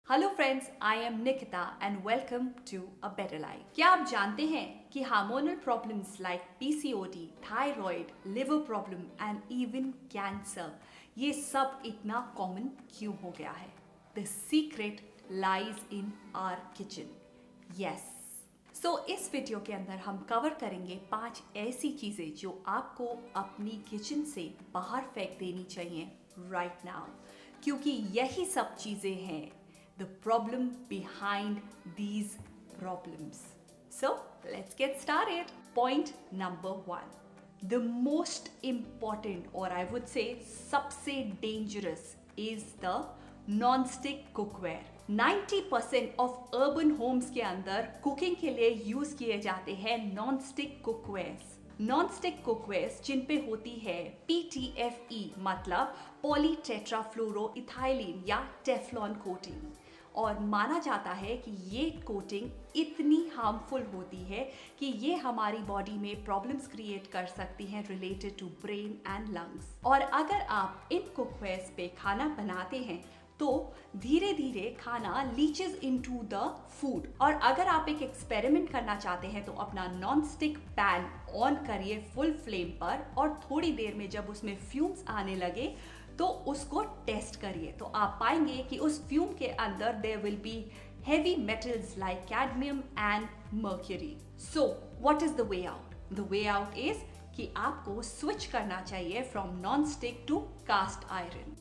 Hello friends, I am Nikita and welcome to a better life. क्या आप जानते हैं कि hormonal problems like PCOD, thyroid, liver problem and even cancer, ये सब इतना कॉमन क्यों हो गया है? The secret lies in our kitchen. Yes, so इस वीडियो के अंदर हम कवर करेंगे 5 ऐसी चीजें जो आपको अपनी किचन से बाहर फेंक देनी चाहिए राइट नाउ, क्योंकि यही सब चीजें हैं the problem behind these problems. So let's get started. Point number 1. The most important, or I would say सबसे dangerous, is the non-stick cookware. 90% of urban homes के अंदर कुकिंग के लिए यूज किए जाते हैं नॉन-स्टिक कुकवेयर्स। नॉन-स्टिक कुकवेयर्स जिन पे होती है PTFE मतलब पॉलीटेट्राफ्लोरो इथाइलिन या टेफ्लॉन कोटिंग, और माना जाता है कि ये कोटिंग इतनी हार्मफुल होती है कि ये हमारी बॉडी में प्रॉब्लम्स क्रिएट कर सकती हैं related to brain and lungs. और अगर आप इन कुकवेयर्स पे खाना बनाते हैं तो धीरे धीरे खाना लीचेस इनटू द फूड। और अगर आप एक एक्सपेरिमेंट करना चाहते हैं तो अपना नॉन स्टिक पैन ऑन करिए फुल फ्लेम पर, और थोड़ी देर में जब उसमें फ्यूम्स आने लगे तो उसको टेस्ट करिए, तो आप पाएंगे कि उस फ्यूम के अंदर there will be heavy metals like cadmium and mercury. So what is the way out? The way out is कि आपको स्विच करना चाहिए from non stick to cast iron.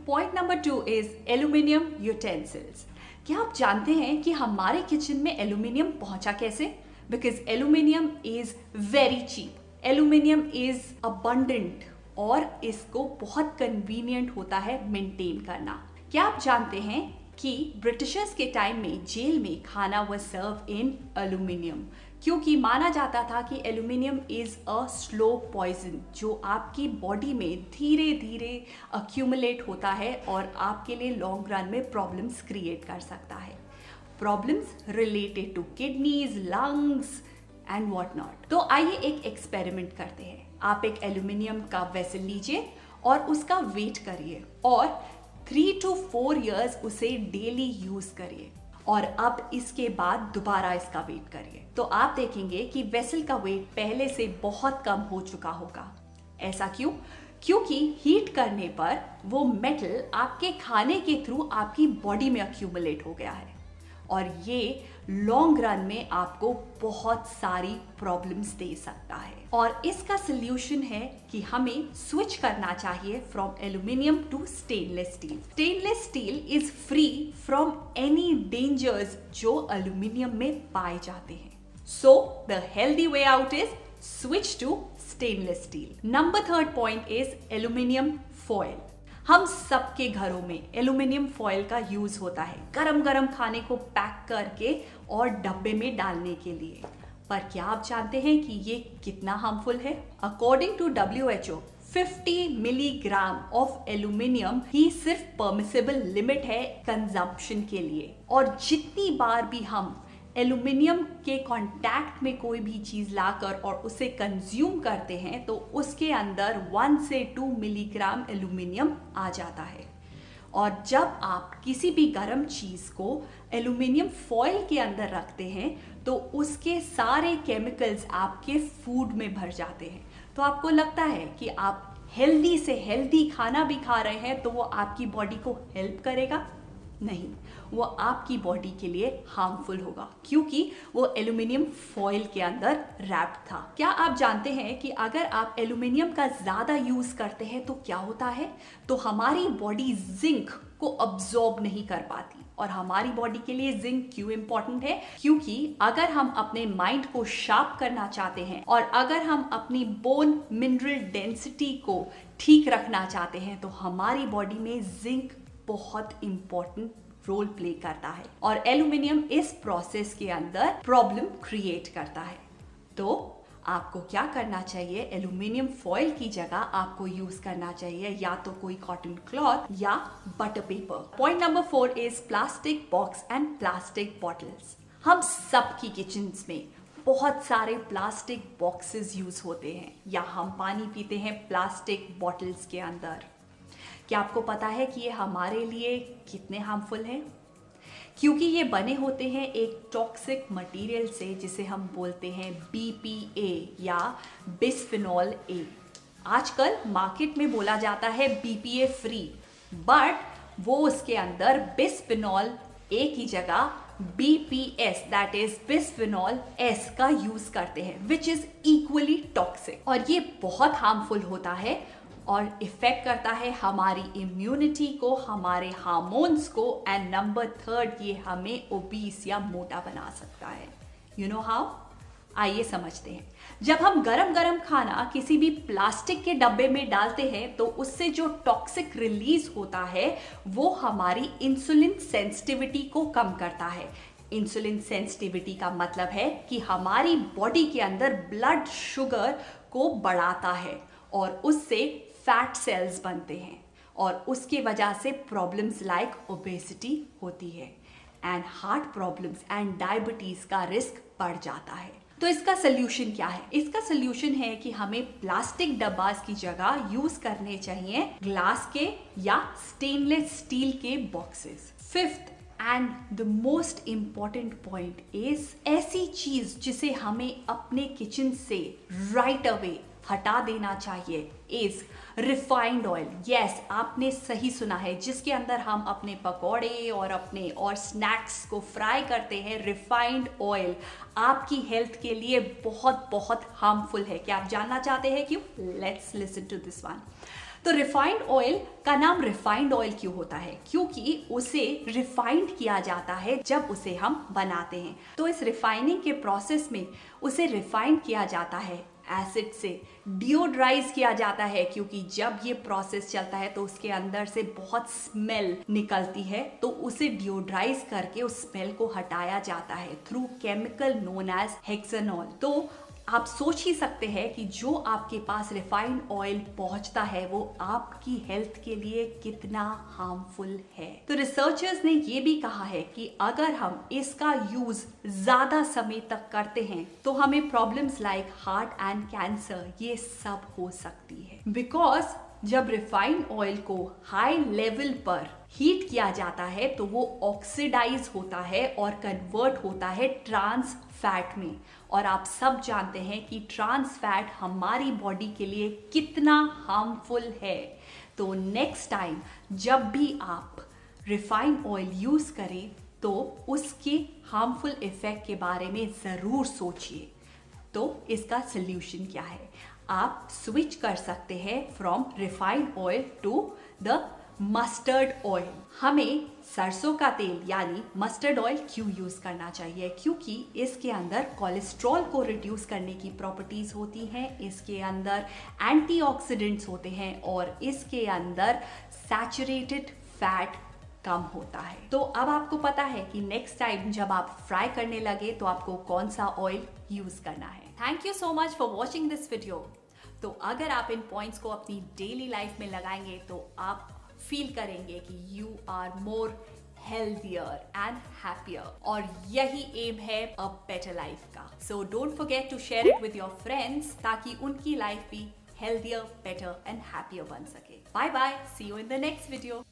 Point number 2 is aluminium utensils. क्या आप जानते हैं कि हमारे किचन में एल्यूमिनियम पहुंचा कैसे? Because aluminium is very cheap, aluminium is abundant और इसको बहुत कन्वीनियंट होता है मेंटेन करना। क्या आप जानते हैं कि ब्रिटिशर्स के टाइम में जेल में खाना वाज सर्व इन एल्यूमिनियम, क्योंकि माना जाता था कि aluminium is a slow poison जो आपकी बॉडी में धीरे धीरे अक्यूमुलेट होता है और आपके लिए लॉन्ग रन में प्रॉब्लम्स क्रिएट कर सकता है। Problems related to kidneys, lungs and what not. तो आइए एक एक्सपेरिमेंट करते हैं। आप एक एल्यूमिनियम का वेसल लीजिए और उसका वेट करिए और 3 to 4 years उसे डेली यूज करिए, और अब इसके बाद दोबारा इसका वेट करिए तो आप देखेंगे कि वेसल का वेट पहले से बहुत कम हो चुका होगा। ऐसा क्यों? क्योंकि हीट करने पर वो मेटल आपके खाने के थ्रू आपकी बॉडी में अक्यूमुलेट हो गया है, और ये लॉन्ग रन में आपको बहुत सारी प्रॉब्लम्स दे सकता है। और इसका सल्यूशन है कि हमें स्विच करना चाहिए from aluminium to stainless steel. Stainless steel is free from any dangers जो एल्यूमिनियम में पाए जाते हैं। So the healthy way out is switch to stainless steel. Number 3 point is aluminium foil. हम सबके घरों में एल्यूमिनियम फॉयल का यूज होता है गरम गरम खाने को पैक करके और डब्बे में डालने के लिए। पर क्या आप जानते हैं कि ये कितना हार्मफुल है? According to WHO 50 milligram of aluminium ही सिर्फ परमिसिबल लिमिट है कंजम्पशन के लिए, और जितनी बार भी हम एल्यूमिनियम के कांटेक्ट में कोई भी चीज लाकर और उसे कंज्यूम करते हैं तो उसके अंदर 1 से 2 मिलीग्राम एल्यूमिनियम आ जाता है। और जब आप किसी भी गर्म चीज को एल्यूमिनियम फॉयल के अंदर रखते हैं तो उसके सारे केमिकल्स आपके फूड में भर जाते हैं। तो आपको लगता है कि आप हेल्दी से हेल्दी खाना भी खा रहे हैं तो वो आपकी बॉडी को हेल्प करेगा? नहीं, वो आपकी बॉडी के लिए हार्मफुल होगा, क्योंकि वो एल्यूमिनियम फॉयल के अंदर रैप्ड था। क्या आप जानते हैं कि अगर आप एल्यूमिनियम का ज्यादा यूज करते हैं तो क्या होता है? तो हमारी बॉडी जिंक को अब्सॉर्ब नहीं कर पाती। और हमारी बॉडी के लिए जिंक क्यों इंपॉर्टेंट है? क्योंकि अगर हम अपने माइंड को शार्प करना चाहते हैं और अगर हम अपनी बोन मिनरल डेंसिटी को ठीक रखना चाहते हैं तो हमारी बॉडी में जिंक बहुत इंपॉर्टेंट रोल प्ले करता है, और एल्यूमिनियम इस प्रोसेस के अंदर प्रॉब्लम क्रिएट करता है। तो आपको क्या करना चाहिए? एल्यूमिनियम फॉयल की जगह आपको यूज करना चाहिए या तो कोई कॉटन क्लॉथ या butter paper. Point number 4 is plastic box and plastic bottles. हम सबकी किचन्स में बहुत सारे प्लास्टिक बॉक्सेस यूज होते हैं, या हम पानी पीते हैं प्लास्टिक बॉटल्स के अंदर। क्या आपको पता है कि ये हमारे लिए कितने हार्मफुल हैं? क्योंकि ये बने होते हैं एक टॉक्सिक मटेरियल से जिसे हम बोलते हैं BPA या बिस्फेनॉल ए। आजकल मार्केट में बोला जाता है BPA फ्री, बट वो उसके अंदर बिस्फेनॉल ए की जगह BPS that is bisphenol S का यूज करते हैं, विच इज इक्वली टॉक्सिक। और ये बहुत हार्मफुल होता है और इफेक्ट करता है हमारी इम्यूनिटी को, हमारे हार्मोन्स को, एंड नंबर 3 ये हमें ओबीस या मोटा बना सकता है। You know how? आइए समझते हैं। जब हम गरम गरम खाना किसी भी प्लास्टिक के डब्बे में डालते हैं तो उससे जो टॉक्सिक रिलीज होता है वो हमारी इंसुलिन सेंसिटिविटी को कम करता है। इंसुलिन सेंसिटिविटी का मतलब है कि हमारी बॉडी के अंदर ब्लड शुगर को बढ़ाता है और उससे फैट सेल्स बनते हैं और उसके वजह से प्रॉब्लम्स लाइक ओबेसिटी होती है and heart problems and diabetes का रिस्क बढ़ जाता है। तो इसका सोल्यूशन क्या है? इसका सोल्यूशन है कि हमें प्लास्टिक डब्बास की जगह यूज करने चाहिए ग्लास के या स्टेनलेस स्टील के boxes. Fifth and the most important point is ऐसी चीज जिसे हमें अपने किचन से राइट अवे हटा देना चाहिए इज रिफाइंड ऑयल। यस, आपने सही सुना है, जिसके अंदर हम अपने पकौड़े और स्नैक्स को फ्राई करते हैं। रिफाइंड ऑयल आपकी हेल्थ के लिए बहुत बहुत हार्मफुल है। क्या आप जानना चाहते हैं क्यों? Let's listen to this one. तो रिफाइंड ऑयल का नाम रिफाइंड ऑयल क्यों होता है? क्योंकि उसे रिफाइंड किया जाता है जब उसे हम बनाते हैं। तो इस रिफाइनिंग के प्रोसेस में उसे रिफाइंड किया जाता है, एसिड से डिओड्राइज किया जाता है, क्योंकि जब ये प्रोसेस चलता है तो उसके अंदर से बहुत स्मेल निकलती है, तो उसे डिओड्राइज करके उस स्मेल को हटाया जाता है through chemical known as hexanol. तो आप सोच ही सकते हैं कि जो आपके पास रिफाइंड ऑयल पहुंचता है वो आपकी हेल्थ के लिए कितना हार्मफुल है। तो रिसर्चर्स ने ये भी कहा है कि अगर हम इसका यूज ज्यादा समय तक करते हैं तो हमें problems like heart and cancer ये सब हो सकती है। बिकॉज जब रिफाइंड ऑयल को हाई लेवल पर हीट किया जाता है तो वो ऑक्सीडाइज होता है और कन्वर्ट होता है ट्रांस फैट में। और आप सब जानते हैं कि ट्रांस फैट हमारी बॉडी के लिए कितना हार्मफुल है। तो नेक्स्ट टाइम जब भी आप रिफाइंड ऑयल यूज करें तो उसके हार्मफुल इफेक्ट के बारे में जरूर सोचिए। तो इसका सोल्यूशन क्या है? आप स्विच कर सकते हैं from refined oil to the mustard oil. हमें सरसों का तेल यानी मस्टर्ड ऑयल क्यों यूज करना चाहिए? क्योंकि इसके अंदर कोलेस्ट्रॉल को रिड्यूस करने की प्रॉपर्टीज होती हैं, इसके अंदर एंटीऑक्सीडेंट्स होते हैं और इसके अंदर सैचुरेटेड फैट कम होता है। तो अब आपको पता है कि नेक्स्ट टाइम जब आप फ्राई करने लगे तो आपको कौन सा ऑयल यूज करना है। Thank you so much for watching this video. तो अगर आप इन पॉइंट्स को अपनी डेली लाइफ में लगाएंगे तो आप फील करेंगे कि you are more healthier and happier, और यही एम है अ बेटर लाइफ का। So don't forget to share it with your friends ताकि उनकी लाइफ भी हेल्थियर, बेटर एंड हैप्पियर बन सके। Bye bye, see you in the next video.